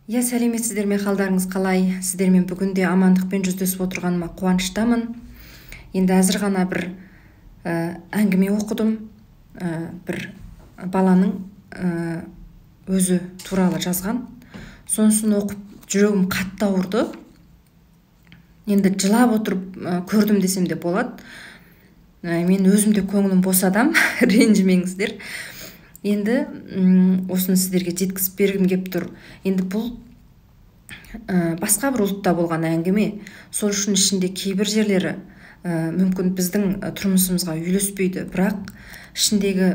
Сәлеметсіздер ме, қалдарыңыз қалай? Сіздермен бүгінде амандықпен жүздесіп отырғаныма қуаныштамын. Енді әзір ғана бір әңгіме оқыдым. Бір баланың өзі туралы жазған. Сонысын оқып жүрегім қатты ауырды. Енді жылап отырып көрдім десем де болады. Мен өзімде көңілім босадам, ренжімеңіздер. Енді осыны сіздерге жеткізіп бергім кеп тұр. Енді бұл басқа бір ұлтта болған әңгіме. Сол үшін ішінде кейбір жерлері мүмкін біздің тұрмысымызға үйлеспейді, бірақ ішіндегі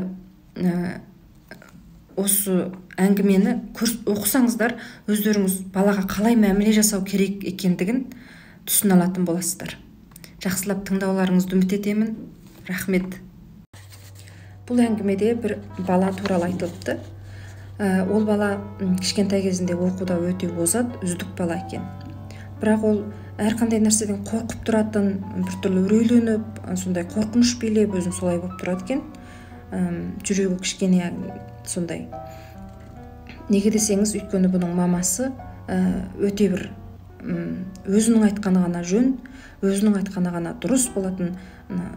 осы әңгімені оқысаңыздар, өздеріңіз балаға қалай мәміле жасау керек екендігін түсіне алатын боласыздар. Жақсылап тыңдауларыңызды үміт етемін. Рахмет. Бұл әңгімеде бір бала туралы айтылыпты. Ол бала кішкентай кезінде оқуда өте озат, үздік бала екен. Бірақ ол әрқандай нәрседен қорқып тұратын, біртүрлі үрейленіп, сондай қорқыныш билеп, өзін солай болып тұрады екен. Жүрегі кішкене сондай. Неге десеңіз, өйткені бұның мамасы өте бір өзінің айтқаны ғана жөн, өзінің айтқаны ғана дұрыс болатын,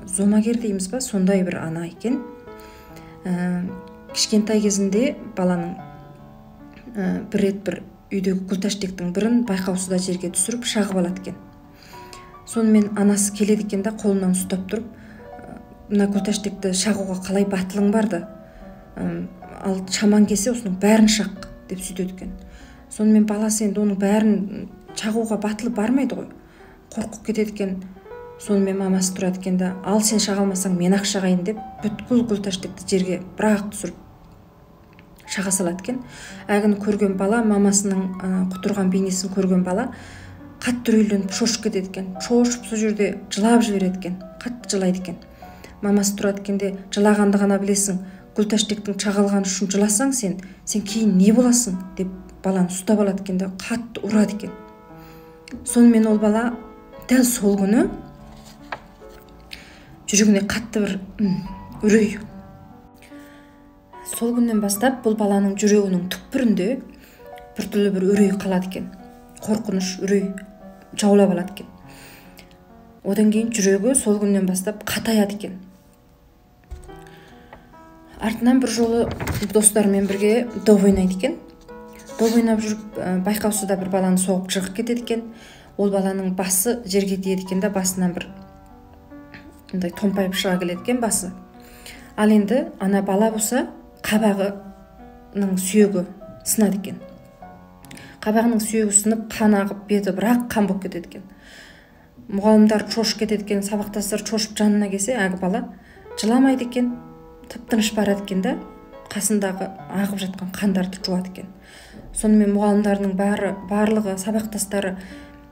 зомагер дейміз ба, сондай бір ана екен. Кішкентай кезінде баланың бір рет бір үйдегі күлтәштектің бірін байқаусызда жерге түсіріп шағып алады екен. Сонымен анасы келеді екен да, қолынан ұстап тұрып, мына күлтәштекті шағуға қалай батылың барды, ал шаман келсе осының бәрін шақ деп сөйтеді екен. Сонымен баласы енді оның бәрін шағуға батылы бармайды ғой, қорқып кетеді екен. Сонымен мамасы тұрады екен да, ал сен шаға алмасаң мен ақ шағайын деп, бүткіл күлтәштекті жерге бір-ақ түсіріп шаға салады екен. Әгіні көрген бала, мамасының құтырған бейнесін көрген бала қатты үрейленіп шошып кетеді екен. Шошып сол жерде жылап жібереді екен, қатты жылайды екен. Мамасы тұрады екен де, жылағанды ғана білесің, күлтәштектің шағалғаны үшін жыласаң сен кейін не боласың деп баланы ұстап алады екен де, қатты ұрады екен. Сонымен ол бала дәл сол күні жүрегіне қатты бір үрей. Сол күннен бастап бұл баланың жүрегінің түкпірінде біртүрлі бір үрей қалады екен. Қорқыныш, үрей жаулап алады екен. Одан кейін жүрегі сол күннен бастап қатаяды екен. Артынан бір жолы достарымен бірге доп ойнайды екен. Доп ойнап жүріп, байқаусызда бір баланы соғып жығып кетеді екен. Ол баланың басы жерге тиеді екен да, басынан бір томпайып шыға келеді екен басы. Ал енді ана бала болса, қабағының сүйегі сынады екен. Қабағының сүйегі сынып, қан ағып, беті бірақ қан болып кетеді екен. Мұғалімдар шошып кетеді екен, сабақтастар шошып жанына келсе, әлгі бала жыламайды екен, тып-тыныш барады екен да, қасындағы ағып жатқан қандарды жуады екен. Сонымен мұғалімдардың барлығы сабақтастары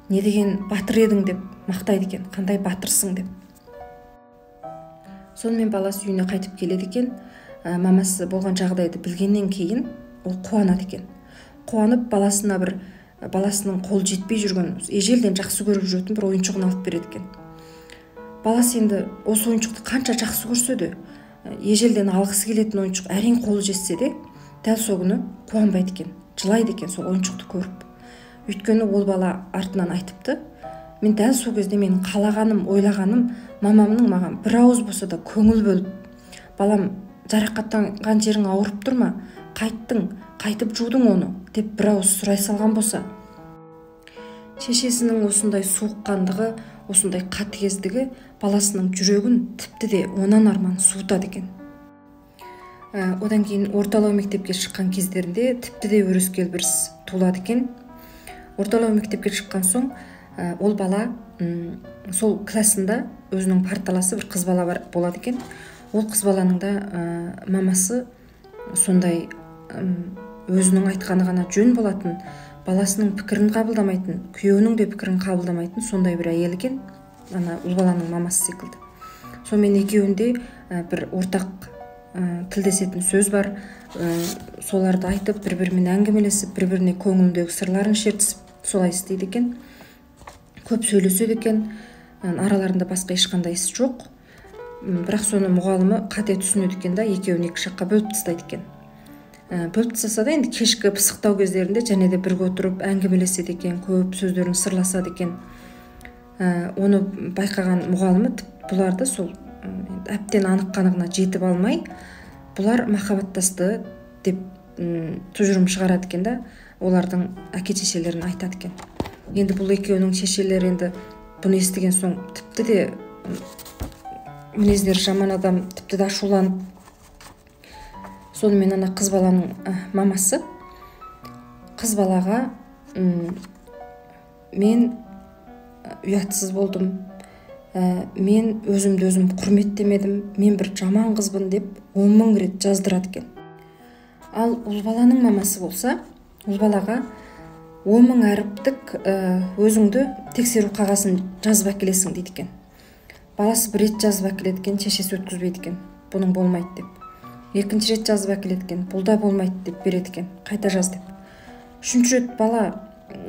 не деген батыр едің деп мақтайды екен, қандай батырсың деп. Сонымен баласы үйіне қайтып келеді екен. Мамасы болған жағдайды білгеннен кейін ол қуанады екен. Қуанып баласының қол жетпей жүрген, ежелден жақсы көріп жүретін бір ойыншығын алып береді екен. Баласы енді осы ойыншықты қанша жақсы көрсе де, ежелден алғысы келетін ойыншық әрең қолы жетсе де, дәл сол күні қуанбайды екен, жылайды екен сол ойыншықты көріп. Өйткені ол бала артынан айтыпты, мен дәл сол кезде менің қалағаным, ойлағаным, мамамның маған бір ауыз болса да көңіл бөліп, балам, жарақаттанған жерің ауырып тұр ма? Қайтып жудың оны деп бір ауыз сұрай салған болса. Шешесінің осындай суыққандығы, осындай қатыгездігі баласының жүрегін тіпті де онан арман суытады екен. Одан кейін орталау мектепке шыққан кездерінде тіпті де өрескел бір туылады екен. Орталау мектепке шыққан соң ол бала сол классында өзінің парталасы бір қыз бала болады екен. Ол қыз баланың да мамасы сондай өзінің айтқаны ғана жөн болатын, баласының пікірін қабылдамайтын, күйеуінің де пікірін қабылдамайтын сондай бір әйел екен, ол баланың мамасы секілді. Сонымен екеуінде бір ортақ тілдесетін сөз бар, соларды айтып, бір-бірімен әңгімелесіп, бір-біріне көңіліндегі сырларын шертісіп, солай істейді екен. Көп сөйлеседі екен, араларында басқа ешқандай іс жоқ. Бірақ соны мұғалімі қате түсінеді екен да, екеуін екі жаққа бөліп тастайды екен. бөліп тастаса да енді кешкі пысықтау кездерінде және де бірге отырып әңгімелеседі екен, көп сөздерін сырласады екен. Оны байқаған мұғалімі бұларды сол әбден анық қанығына жетіп алмай, бұлар махаббаттасты деп тұжырым шығарады екен да, олардың әке шешелерін айтады екен. Енді бұл екеуінің шешелері енді бұны естіген соң тіпті де мінездері жаман адам, тіпті де ашуланып, сонымен ана қыз баланың мамасы қыз балаға мен ұятсыз болдым, мен өзімді өзім құрметтемедім, мен бір жаман қызбын деп 10 000 рет жаздырады екен. Ал ұл баланың мамасы болса, ұл балаға 10 000 әріптік өзіңді тексеру қағазын жазып әкелесің дейді екен. Баласы бір рет жазып әкеледі екен, шешесі өткізбейді екен, бұның болмайды деп. Екінші рет жазып әкеледі екен, бұл да болмайды деп береді екен, қайта жаз деп. Үшінші рет бала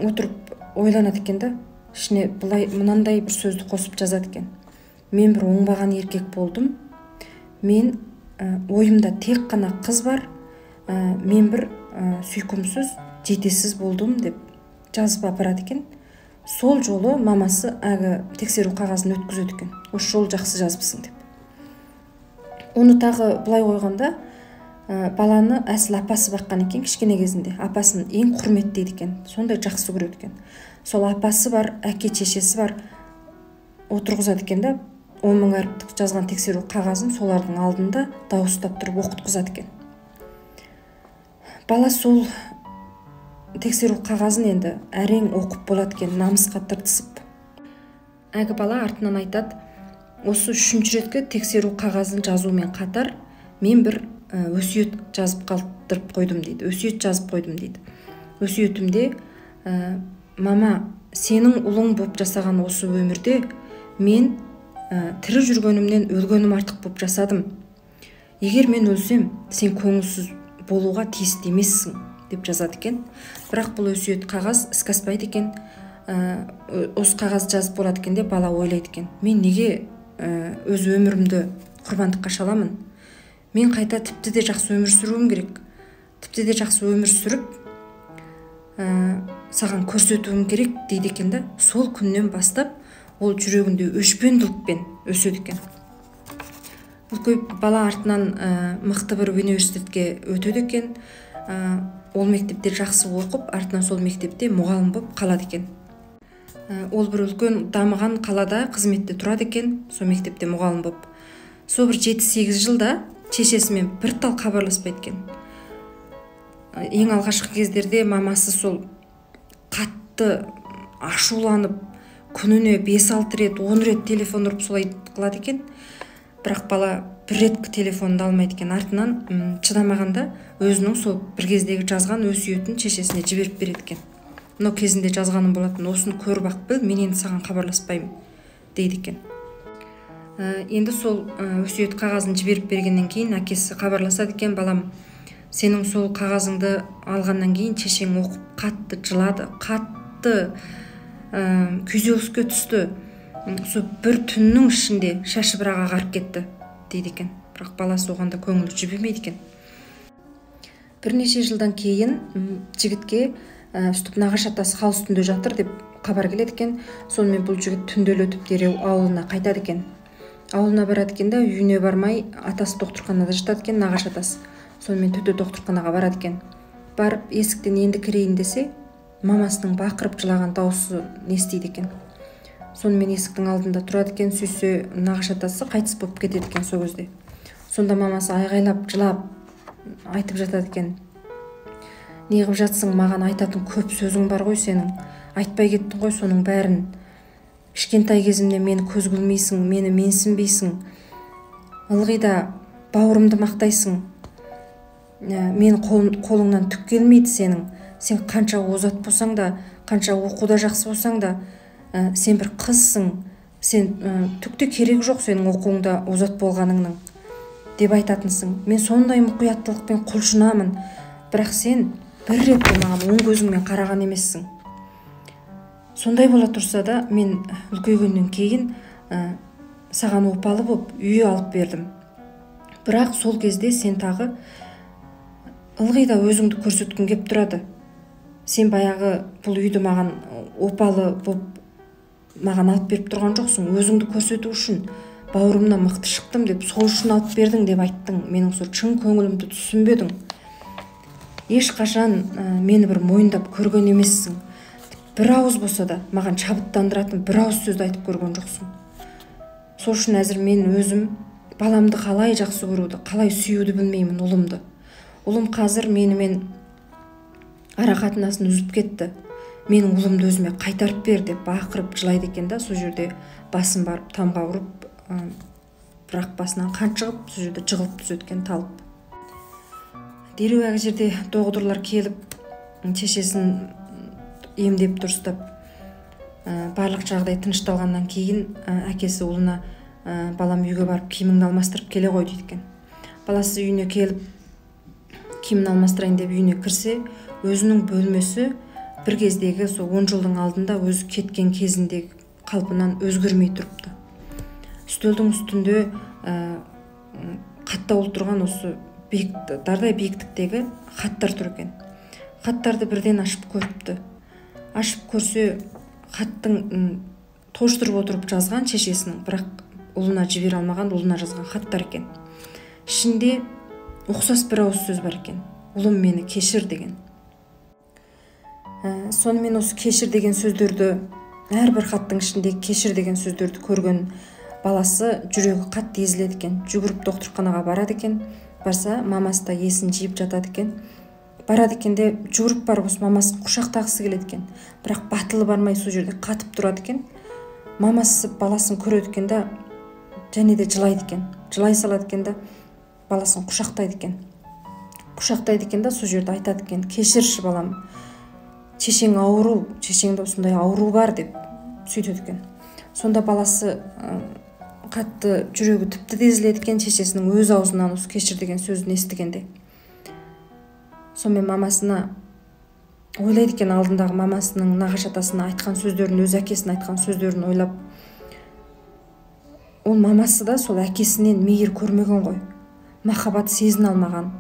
отырып ойланады екен да, ішіне мынандай бір сөзді қосып жазады екен. Мен бір оңбаған еркек болдым, мен ойымда тек қана қыз бар, мен бір сүйкімсіз, жетесіз болдым деп жазып апарады екен. Сол жолы мамасы тексеру қағазын өткізеді екен. Осы жолы жақсы жазыпсың деп. Оны тағы былай қойғанда, баланы әсіл апасы баққан екен кішкене кезінде. Апасын ең құрметтейді екен, сондай жақсы көреді екен. Сол апасы бар, әке шешесі бар, отырғызады екен да, 10 000 әріптік жазған тексеру қағазын солардың алдында дауыстап тұрып оқытқызады екен. Бала сол тексеру қағазын енді әрең оқып болады екен, намысқа тыртысып. Әгі бала артынан айтады, осы 3-ші реткі тексеру қағазын жазумен қатар мен бір өсиет жазып қалдырып қойдым дейді. Өсиет жазып қойдым дейді. Өсиетімде мама, сенің ұлың болып жасаған осы өмірде мен тірі жүргенімнен өлгенім артық болып жасадым. Егер мен өлсем, сен көңілсіз болуға тиісті емессің деп жазады екен. Бірақ бұл өсиет қағаз іске аспайды екен. Осы қағаз жазып болады екен деп бала ойлайды екен. Мен неге өз өмірімді құрбандыққа шаламын? Мен қайта тіпті де жақсы өмір сүруім керек. Тіпті де жақсы өмір сүріп, саған көрсетуім керек дейді екен да. Сол күннен бастап ол жүрегінде өшпенділікпен өседі екен. Бұл бала артынан мықты бір университетке өтеді екен. Ол мектепте жақсы оқып, артынан сол мектепте мұғалім болып қалады екен. Ол бір үлкен дамыған қалада қызметте тұрады екен, сол мектепте мұғалім болып. Сол бір 7-8 жылда шешесімен бір тал хабарласпайды екен. Ең алғашқы кездерде мамасы сол қатты ашуланып, күніне 5-6 рет, 10 рет телефон ұрып солай қылады екен. Бірақ бала бір реткі телефонды алмайды екен. Артынан шыдамағанда өзінің сол бір кездегі жазған өсиетін шешесіне жіберіп береді екен. Мынау кезінде жазғаным болатын, осыны көріп ақ біл, мен енді саған хабарласпаймын дейді екен. Енді сол өсиет қағазын жіберіп бергеннен кейін әкесі хабарласады екен, балам, сенің сол қағазыңды алғаннан кейін шешең оқып қатты жылады, қатты күйзеліске түсті. Сол бір түннің ішінде шашы бірақ ағарып кетті дейді екен. Бірақ баласы оғанда көңілі жібімейді екен. Бірнеше жылдан кейін жігітке үстіп нағашы атасы хал үстінде жатыр деп хабар келеді екен. Сонымен бұл жігіт түнделетіп өтіп дереу ауылына қайтады екен. Ауылына барады екен да, үйіне бармай атасы докторханада жатады екен, нағашы атасы. Сонымен төте докторханаға барады екен. Барып есіктен енді кірейін десе, мамасының бақырып жылаған дауысы естиді екен. Сонымен есіктің алдында тұрады екен, сүйсе нағашы атасы қайтыс болып кетеді екен сол кезде. Сонда мамасы айғайлап, жылап айтып жатады екен. Неғып жатсың, маған айтатын көп сөзің бар ғой сенің. Айтпай кеттің ғой соның бәрін. Кішкентай кезімде мені көз көрмейсің, мені менсінбейсің. Ылғи да бауырымды мақтайсың. Мен қолыңнан түк келмейді сенің. Сен қанша озат болсаң да, қанша оқуда жақсы болсаң да, сен бір қызсың. Сен түкте керек жоқ сенің оқуыңда озат болғаныңның деп айтатынсың. Мен сондай мұқияттылықпен құлшынамын. Бірақ сен бір рет маған оң көзіңмен қараған емессің. Сондай бола тұрса да, мен үлкейгеннен кейін саған опалы болып үй алып бердім. Бірақ сол кезде сен тағы ылғи да өзіңді көрсеткің кеп тұрады. Сен баяғы бұл үйді маған опалы боп маған алып беріп тұрған жоқсың. Өзіңді көрсету үшін бауырымнан мықты шықтым деп, сол үшін алып бердің деп айттың. Менің сол шын көңілімді түсінбедің. Ешқашан мені бір мойындап көрген емессің. Бір ауыз болса да маған шабыттандыратын бір ауыз сөзді айтып көрген жоқсың. Сол үшін әзір мен өзім баламды қалай жақсы көруді, қалай сүюді білмеймін ұлымды. Ұлым қазір менімен ара қатынасын үзіп кетті. Менің ұлымды өзіме қайтарып бер деп бақырып жылайды екен да, сол жерде басын барып тамға ұрып, бірақ басынан қан шығып, сол жерде жығылып түзеткен талып. Дереу әгі жерде доғдырлар келіп, шешесін емдеп дұрыстап, барлық жағдай тынышталғаннан кейін әкесі ұлына балам үйге барып киіміңді алмастырып келе ғой дейді екен. Баласы үйіне келіп киімін алмастырайын деп үйіне кірсе, өзінің бөлмесі бір кездегі сол 10 жылдың алдында өзі кеткен кезіндегі қалпынан өзгермей тұрыпты. Үстелдің үстінде қаттаулы тұрған осы дардай биіктіктегі хаттар тұр екен. Хаттарды бірден ашып көріпті. Ашып көрсе, хаттың тоштырып отырып жазған шешесінің, бірақ ұлына жібере алмаған ұлына жазған хаттар екен. Ішінде ұқсас бір ауыз сөз бар екен. Ұлым, мені кешір деген. Сонымен осы кешір деген сөздерді, әрбір хаттың ішінде кешір деген сөздерді көрген баласы жүрегі қатты езіледі екен. Жүгіріп докторханаға барады екен. Барса, мамасы да есін жиып жатады екен. Барады екен де жүгіріп барып осы мамасын құшақтағысы келеді екен. Бірақ батылы бармай сол жерде қатып тұрады екен. Мамасы баласын көреді екен да, және де жылайды екен. Жылай салады екен да, баласын құшақтайды екен. Құшақтайды екен да, сол жерде айтады екен: кешірші балам, шешең ауру, шешеңде осындай ауру бар деп сөйтеді екен. Сонда баласы қатты жүрегі тіпті езіледі екен, шешесінің өз аузынан осы кешір деген сөзін естігенде. Сонымен мамасына ойлайды екен, алдындағы мамасының нағашы атасына айтқан сөздерін, өз әкесіне айтқан сөздерін ойлап. Ол мамасы да сол әкесінен мейір көрмеген ғой, махаббат сезін алмаған.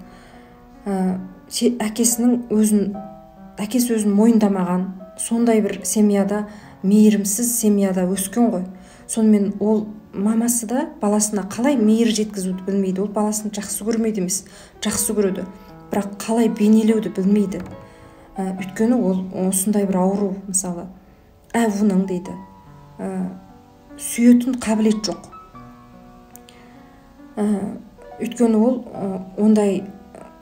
Әкесі өзін мойындамаған, сондай бір семьяда, мейірімсіз семьяда өскен ғой. Сонымен ол мамасы да баласына қалай мейір жеткізуді білмейді. Ол баласын жақсы көрмейді емес, жақсы көреді, бірақ қалай бейнелеуді білмейді. Өйткені ол осындай бір ауру, мысалы, әвуның дейді, сүйетін қабілет жоқ. Өйткені ол ондай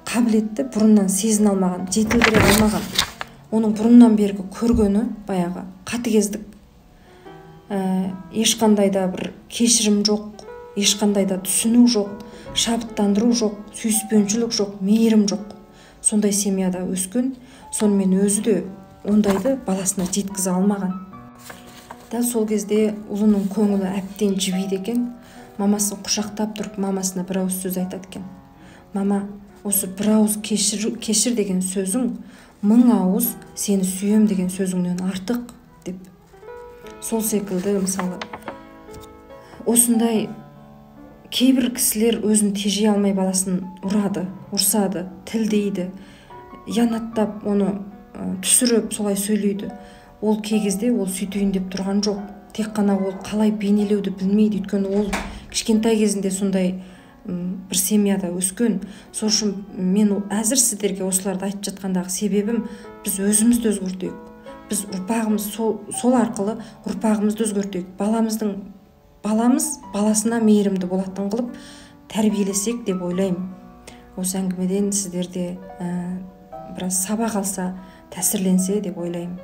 қабілетті бұрыннан сезін алмаған, жетілдіре алмаған. Оның бұрыннан бергі көргені баяғы қатыгездік. Ешқандай да бір кешірім жоқ, ешқандай да түсіну жоқ, шабыттандыру жоқ, сүйіспеншілік жоқ, мейірім жоқ. Сондай семьяда өскен, сонымен өзі де ондайды баласына жеткізе алмаған. Дәл сол кезде ұлының көңілі әбден жібиді екен. Мамасын құшақтап тұрып, мамасына бір ауыз сөз айтады екен: мама, осы бір ауыз кешір деген сөзің 1000 ауыз сені сүйем деген сөзіңнен артық деп. Сол секілді, мысалы, осындай кейбір кісілер өзін тежей алмай баласын ұрады, ұрсады, тілдейді, иянаттап оны түсіріп солай сөйлейді. Ол кей кезде ол сөйтейін деп тұрған жоқ. Тек қана ол қалай бейнелеуді білмейді. Өйткені ол кішкентай кезінде сондай бір семьяда өскен. Сол үшін мен әзір сіздерге осыларды айтып жатқандағы себебім, біз өзімізді өзгертейік. Біз ұрпағымыз сол арқылы ұрпағымызды өзгертейік. Баламыз баласына мейірімді болатын қылып тәрбиелесек деп ойлаймын. Осы әңгімеден сіздерде біраз сабақ алса, тәсірленсе деп ойлаймын.